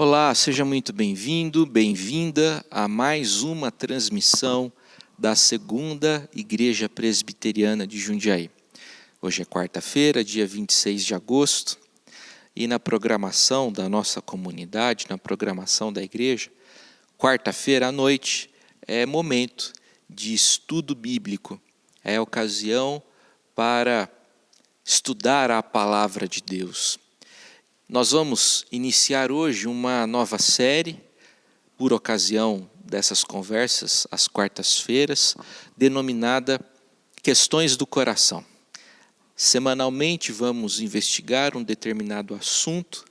Olá, seja muito bem-vindo, bem-vinda a mais uma transmissão da Segunda Igreja Presbiteriana de Jundiaí. Hoje é quarta-feira, dia 26 de agosto, e na programação da nossa comunidade, na programação da igreja, quarta-feira à noite é momento de estudo bíblico, é ocasião para estudar a palavra de Deus. Nós vamos iniciar hoje uma nova série, por ocasião dessas conversas, às quartas-feiras, denominada Questões do Coração. Semanalmente vamos investigar um determinado assunto,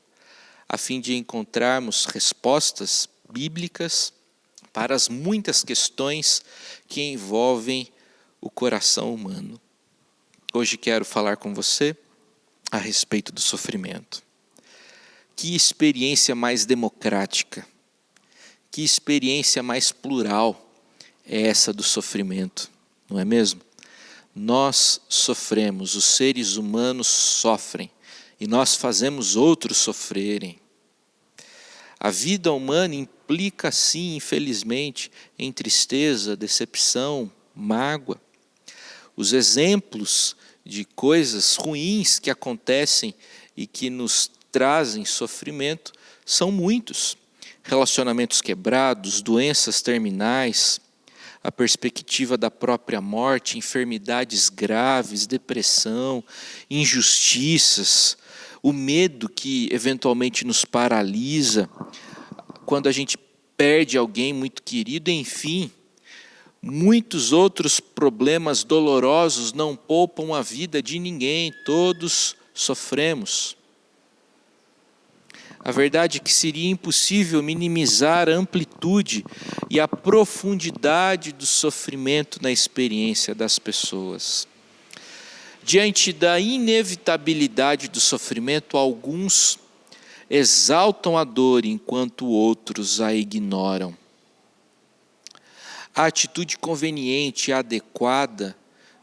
a fim de encontrarmos respostas bíblicas para as muitas questões que envolvem o coração humano. Hoje quero falar com você a respeito do sofrimento. Que experiência mais democrática, que experiência mais plural é essa do sofrimento, não é mesmo? Nós sofremos, os seres humanos sofrem e nós fazemos outros sofrerem. A vida humana implica, sim, infelizmente, em tristeza, decepção, mágoa. Os exemplos de coisas ruins que acontecem e que nos trazem sofrimento são muitos. Relacionamentos quebrados, doenças terminais, a perspectiva da própria morte, enfermidades graves, depressão, injustiças, o medo que eventualmente nos paralisa, quando a gente perde alguém muito querido, enfim, muitos outros problemas dolorosos não poupam a vida de ninguém, todos sofremos. A verdade é que seria impossível minimizar a amplitude e a profundidade do sofrimento na experiência das pessoas. Diante da inevitabilidade do sofrimento, alguns exaltam a dor enquanto outros a ignoram. A atitude conveniente e adequada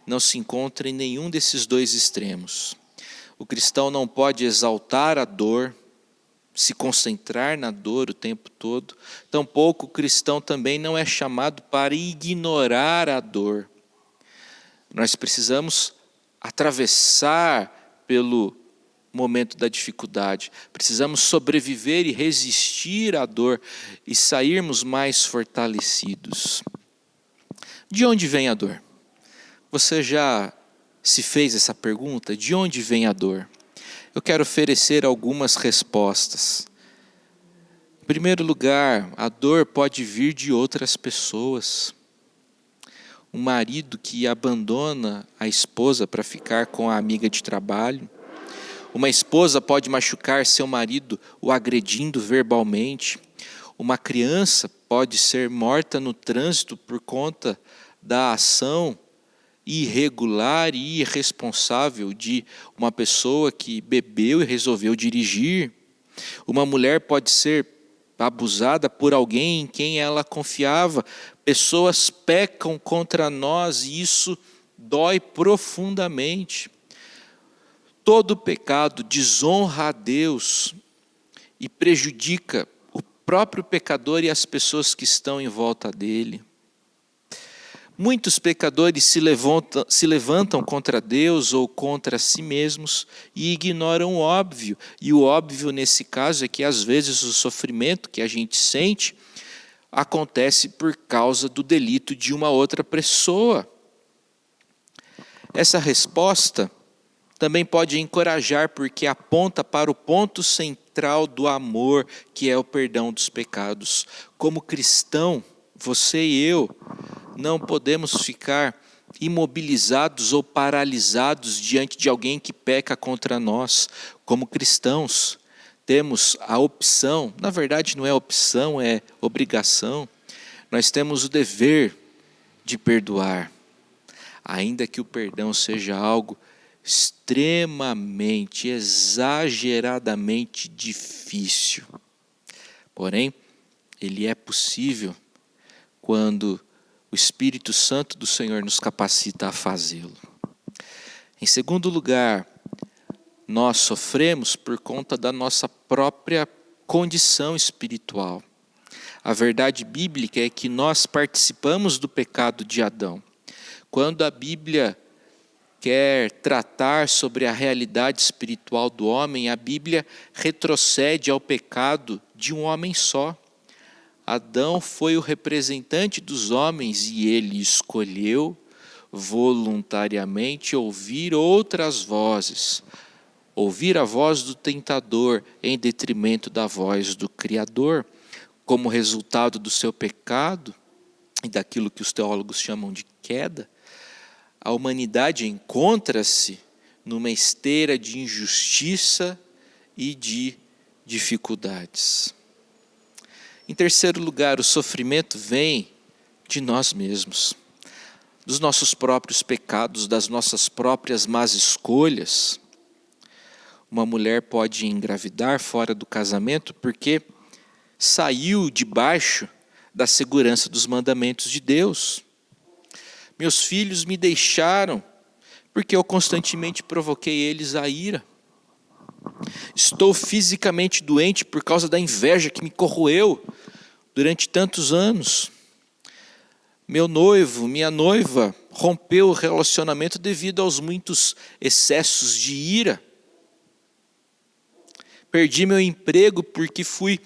não se encontra em nenhum desses dois extremos. O cristão não pode exaltar a dor, se concentrar na dor o tempo todo. Tampouco o cristão também não é chamado para ignorar a dor. Nós precisamos atravessar pelo momento da dificuldade. Precisamos sobreviver e resistir à dor e sairmos mais fortalecidos. De onde vem a dor? Você já se fez essa pergunta? De onde vem a dor? Eu quero oferecer algumas respostas. Em primeiro lugar, a dor pode vir de outras pessoas. Um marido que abandona a esposa para ficar com a amiga de trabalho. Uma esposa pode machucar seu marido o agredindo verbalmente. Uma criança pode ser morta no trânsito por conta da ação irregular e irresponsável de uma pessoa que bebeu e resolveu dirigir. Uma mulher pode ser abusada por alguém em quem ela confiava. Pessoas pecam contra nós e isso dói profundamente. Todo pecado desonra a Deus e prejudica o próprio pecador e as pessoas que estão em volta dele. Muitos pecadores se levantam contra Deus ou contra si mesmos e ignoram o óbvio. E o óbvio nesse caso é que às vezes o sofrimento que a gente sente acontece por causa do delito de uma outra pessoa. Essa resposta também pode encorajar porque aponta para o ponto central do amor, que é o perdão dos pecados. Como cristão, você e eu não podemos ficar imobilizados ou paralisados diante de alguém que peca contra nós. Como cristãos, temos a opção, na verdade não é opção, é obrigação. Nós temos o dever de perdoar, ainda que o perdão seja algo extremamente, exageradamente difícil. Porém, ele é possível quando o Espírito Santo do Senhor nos capacita a fazê-lo. Em segundo lugar, nós sofremos por conta da nossa própria condição espiritual. A verdade bíblica é que nós participamos do pecado de Adão. Quando a Bíblia quer tratar sobre a realidade espiritual do homem, a Bíblia retrocede ao pecado de um homem só. Adão foi o representante dos homens e ele escolheu voluntariamente ouvir outras vozes, ouvir a voz do tentador em detrimento da voz do Criador. Como resultado do seu pecado e daquilo que os teólogos chamam de queda, a humanidade encontra-se numa esteira de injustiça e de dificuldades. Em terceiro lugar, o sofrimento vem de nós mesmos, dos nossos próprios pecados, das nossas próprias más escolhas. Uma mulher pode engravidar fora do casamento porque saiu debaixo da segurança dos mandamentos de Deus. Meus filhos me deixaram porque eu constantemente provoquei eles a ira. Estou fisicamente doente por causa da inveja que me corroeu durante tantos anos. Meu noivo, minha noiva, rompeu o relacionamento devido aos muitos excessos de ira. Perdi meu emprego porque fui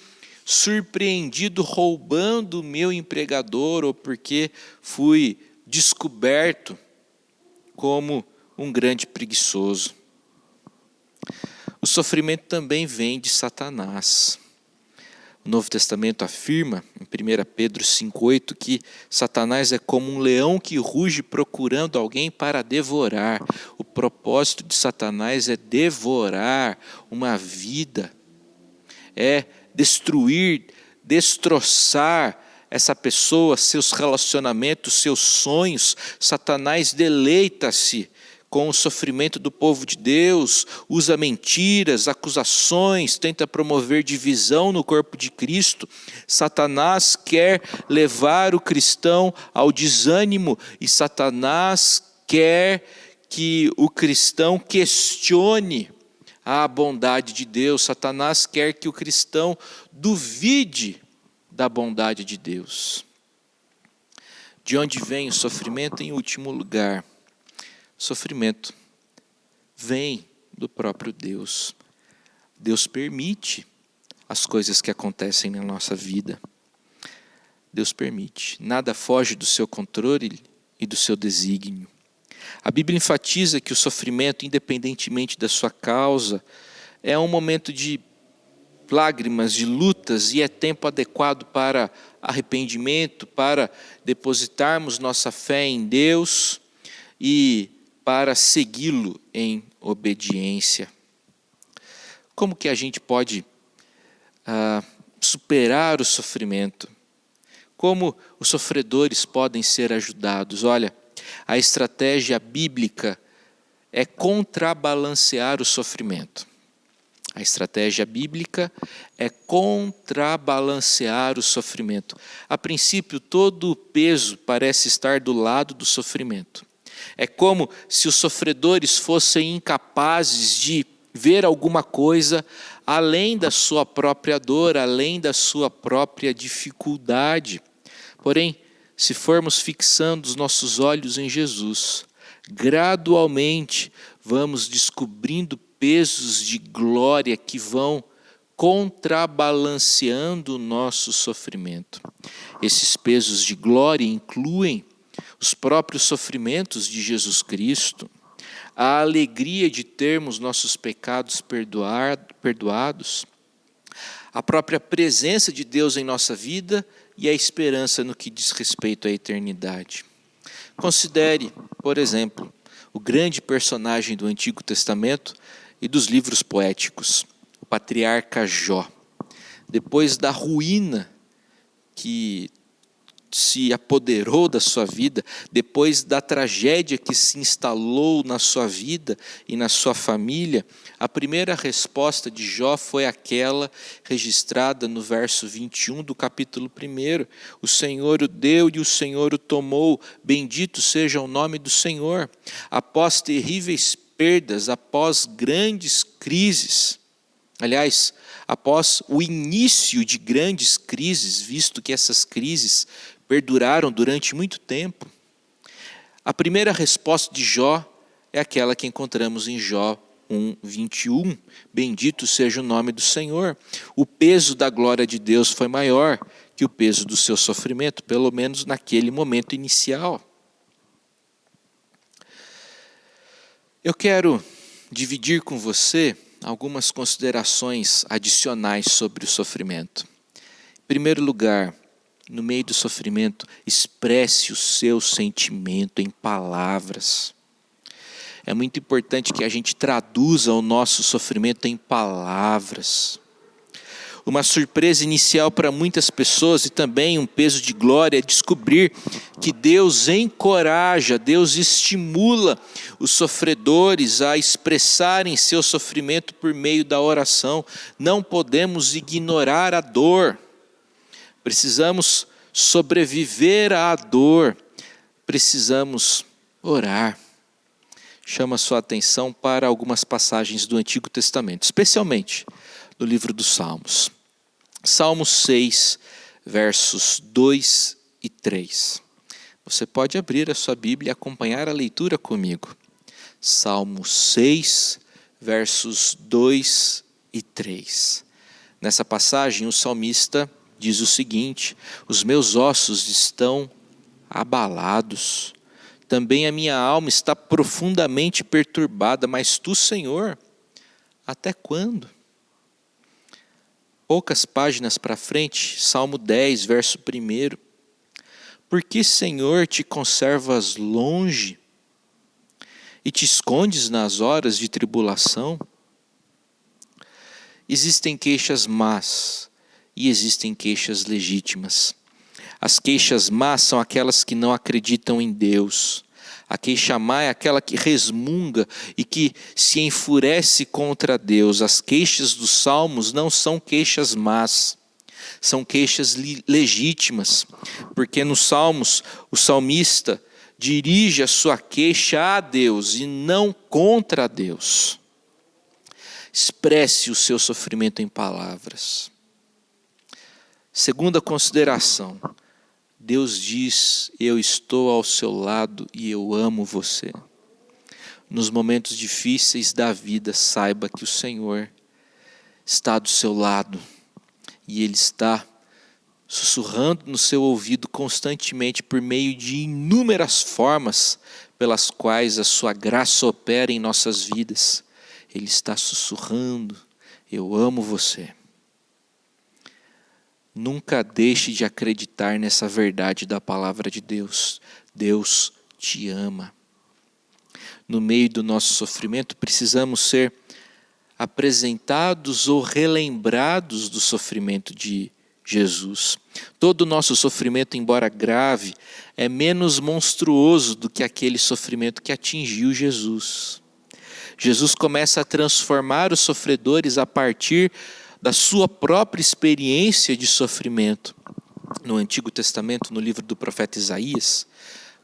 surpreendido roubando o meu empregador ou porque fui descoberto como um grande preguiçoso. O sofrimento também vem de Satanás. O Novo Testamento afirma, em 1 Pedro 5,8, que Satanás é como um leão que ruge procurando alguém para devorar. O propósito de Satanás é devorar uma vida, é destruir, destroçar essa pessoa, seus relacionamentos, seus sonhos. Satanás deleita-se com o sofrimento do povo de Deus, usa mentiras, acusações, tenta promover divisão no corpo de Cristo. Satanás quer levar o cristão ao desânimo e Satanás quer que o cristão questione a bondade de Deus. Satanás quer que o cristão duvide da bondade de Deus. De onde vem o sofrimento? Em último lugar, o sofrimento vem do próprio Deus. Deus permite as coisas que acontecem na nossa vida. Deus permite. Nada foge do seu controle e do seu desígnio. A Bíblia enfatiza que o sofrimento, independentemente da sua causa, é um momento de lágrimas, de lutas, e é tempo adequado para arrependimento, para depositarmos nossa fé em Deus e para segui-lo em obediência. Como que a gente pode superar o sofrimento? Como os sofredores podem ser ajudados? Olha, a estratégia bíblica é contrabalancear o sofrimento. A estratégia bíblica é contrabalancear o sofrimento. A princípio, todo o peso parece estar do lado do sofrimento. É como se os sofredores fossem incapazes de ver alguma coisa além da sua própria dor, além da sua própria dificuldade. Porém, se formos fixando os nossos olhos em Jesus, gradualmente vamos descobrindo pesos de glória que vão contrabalanceando o nosso sofrimento. Esses pesos de glória incluem os próprios sofrimentos de Jesus Cristo, a alegria de termos nossos pecados perdoados, a própria presença de Deus em nossa vida e a esperança no que diz respeito à eternidade. Considere, por exemplo, o grande personagem do Antigo Testamento e dos livros poéticos, o patriarca Jó. Depois da ruína que se apoderou da sua vida, depois da tragédia que se instalou na sua vida e na sua família, a primeira resposta de Jó foi aquela registrada no verso 21 do capítulo 1. O Senhor o deu e o Senhor o tomou, bendito seja o nome do Senhor. Após terríveis perdas, após grandes crises, Aliás, após o início de grandes crises, visto que essas crises perduraram durante muito tempo, a primeira resposta de Jó é aquela que encontramos em Jó 1:21. Bendito seja o nome do Senhor. O peso da glória de Deus foi maior que o peso do seu sofrimento, pelo menos naquele momento inicial. Eu quero dividir com você algumas considerações adicionais sobre o sofrimento. Em primeiro lugar, no meio do sofrimento, expresse o seu sentimento em palavras. É muito importante que a gente traduza o nosso sofrimento em palavras. Uma surpresa inicial para muitas pessoas e também um peso de glória é descobrir que Deus encoraja, Deus estimula os sofredores a expressarem seu sofrimento por meio da oração. Não podemos ignorar a dor. Precisamos sobreviver à dor. Precisamos orar. Chama sua atenção para algumas passagens do Antigo Testamento, especialmente no livro dos Salmos. Salmo 6, versos 2 e 3. Você pode abrir a sua Bíblia e acompanhar a leitura comigo. Salmo 6, versos 2 e 3. Nessa passagem, o salmista diz o seguinte: os meus ossos estão abalados, também a minha alma está profundamente perturbada, mas tu, Senhor, até quando? Poucas páginas para frente, Salmo 10, verso 1. Por que, Senhor, te conservas longe e te escondes nas horas de tribulação? Existem queixas más e existem queixas legítimas. As queixas más são aquelas que não acreditam em Deus. A queixa má é aquela que resmunga e que se enfurece contra Deus. As queixas dos salmos não são queixas más, são queixas legítimas, porque nos salmos o salmista dirige a sua queixa a Deus e não contra Deus. Expresse o seu sofrimento em palavras. Segunda consideração. Deus diz: eu estou ao seu lado e eu amo você. Nos momentos difíceis da vida, saiba que o Senhor está do seu lado e Ele está sussurrando no seu ouvido constantemente por meio de inúmeras formas pelas quais a sua graça opera em nossas vidas. Ele está sussurrando: eu amo você. Nunca deixe de acreditar nessa verdade da palavra de Deus. Deus te ama. No meio do nosso sofrimento, precisamos ser apresentados ou relembrados do sofrimento de Jesus. Todo o nosso sofrimento, embora grave, é menos monstruoso do que aquele sofrimento que atingiu Jesus. Jesus começa a transformar os sofredores a partir da sua própria experiência de sofrimento. No Antigo Testamento, no livro do profeta Isaías,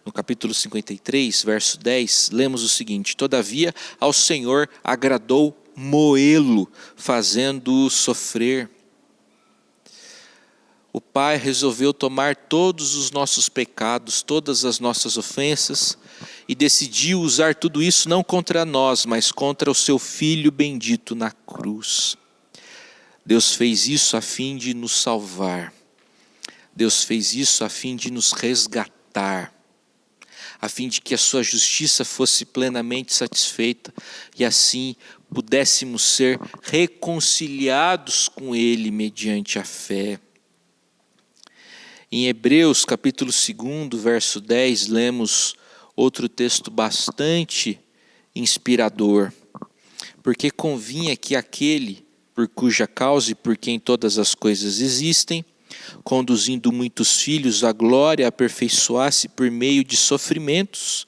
no capítulo 53, verso 10, lemos o seguinte: todavia ao Senhor agradou moê-lo, fazendo-o sofrer. O Pai resolveu tomar todos os nossos pecados, todas as nossas ofensas, e decidiu usar tudo isso não contra nós, mas contra o seu Filho bendito na cruz. Deus fez isso a fim de nos salvar. Deus fez isso a fim de nos resgatar, a fim de que a sua justiça fosse plenamente satisfeita e assim pudéssemos ser reconciliados com Ele mediante a fé. Em Hebreus capítulo 2, verso 10, lemos outro texto bastante inspirador. Porque convinha que aquele por cuja causa e por quem todas as coisas existem, conduzindo muitos filhos à glória, aperfeiçoasse por meio de sofrimentos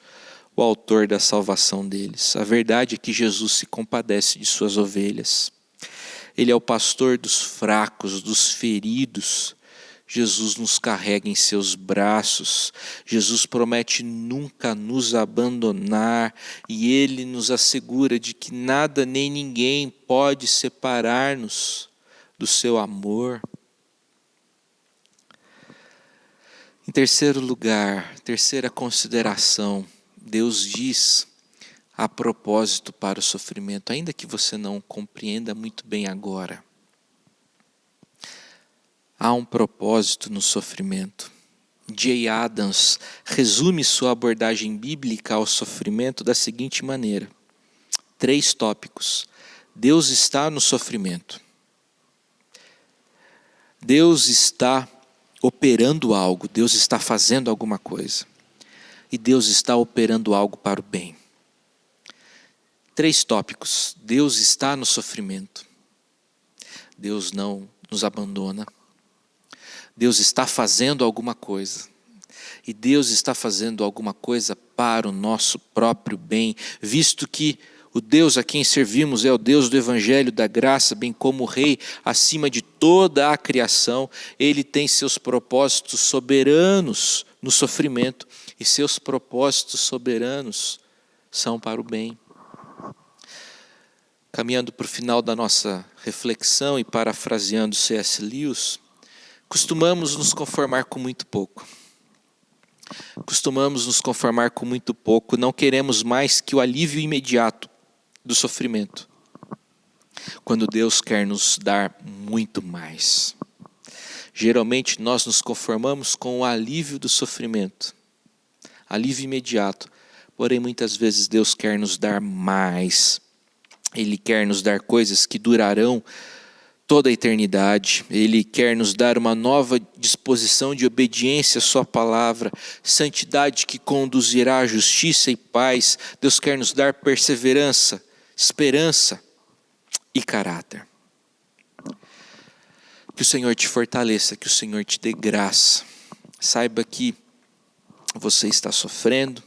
o autor da salvação deles. A verdade é que Jesus se compadece de suas ovelhas. Ele é o pastor dos fracos, dos feridos. Jesus nos carrega em seus braços, Jesus promete nunca nos abandonar e Ele nos assegura de que nada nem ninguém pode separar-nos do seu amor. Em terceiro lugar, terceira consideração, Deus diz a propósito para o sofrimento, ainda que você não compreenda muito bem agora. Há um propósito no sofrimento. J. Adams resume sua abordagem bíblica ao sofrimento da seguinte maneira: 3 tópicos. Deus está no sofrimento. Deus está operando algo, Deus está fazendo alguma coisa. E Deus está operando algo para o bem. 3 tópicos. Deus está no sofrimento. Deus não nos abandona. Deus está fazendo alguma coisa. E Deus está fazendo alguma coisa para o nosso próprio bem, visto que o Deus a quem servimos é o Deus do Evangelho da Graça, bem como o Rei acima de toda a criação. Ele tem seus propósitos soberanos no sofrimento, e seus propósitos soberanos são para o bem. Caminhando para o final da nossa reflexão e parafraseando C.S. Lewis, costumamos nos conformar com muito pouco. Costumamos nos conformar com muito pouco, não queremos mais que o alívio imediato do sofrimento, quando Deus quer nos dar muito mais. Geralmente nós nos conformamos com o alívio do sofrimento, alívio imediato, porém muitas vezes Deus quer nos dar mais. Ele quer nos dar coisas que durarão toda a eternidade. Ele quer nos dar uma nova disposição de obediência à sua palavra, santidade que conduzirá à justiça e paz. Deus quer nos dar perseverança, esperança e caráter. Que o Senhor te fortaleça, que o Senhor te dê graça. Saiba que você está sofrendo,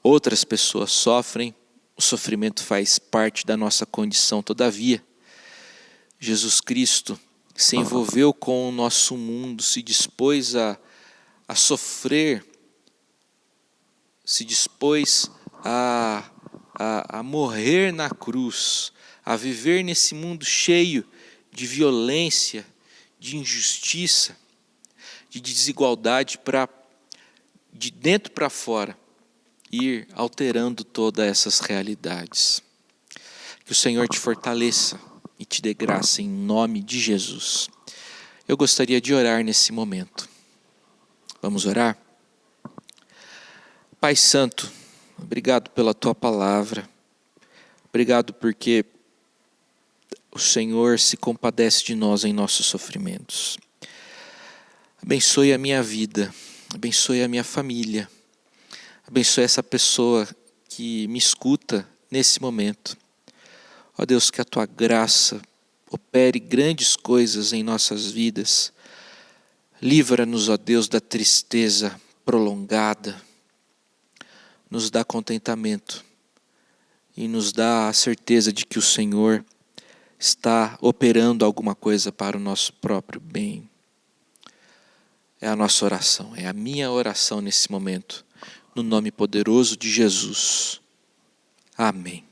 outras pessoas sofrem, o sofrimento faz parte da nossa condição. Todavia, Jesus Cristo se envolveu com o nosso mundo, se dispôs a sofrer, se dispôs a morrer na cruz, a viver nesse mundo cheio de violência, de injustiça, de desigualdade, para de dentro para fora ir alterando todas essas realidades. Que o Senhor te fortaleça e te dê graça em nome de Jesus. Eu gostaria de orar nesse momento. Vamos orar? Pai Santo, obrigado pela Tua palavra. Obrigado porque o Senhor se compadece de nós em nossos sofrimentos. Abençoe a minha vida, abençoe a minha família, abençoe essa pessoa que me escuta nesse momento. Ó Deus, que a Tua graça opere grandes coisas em nossas vidas. Livra-nos, ó Deus, da tristeza prolongada. Nos dá contentamento e nos dá a certeza de que o Senhor está operando alguma coisa para o nosso próprio bem. É a nossa oração, é a minha oração nesse momento, no nome poderoso de Jesus. Amém.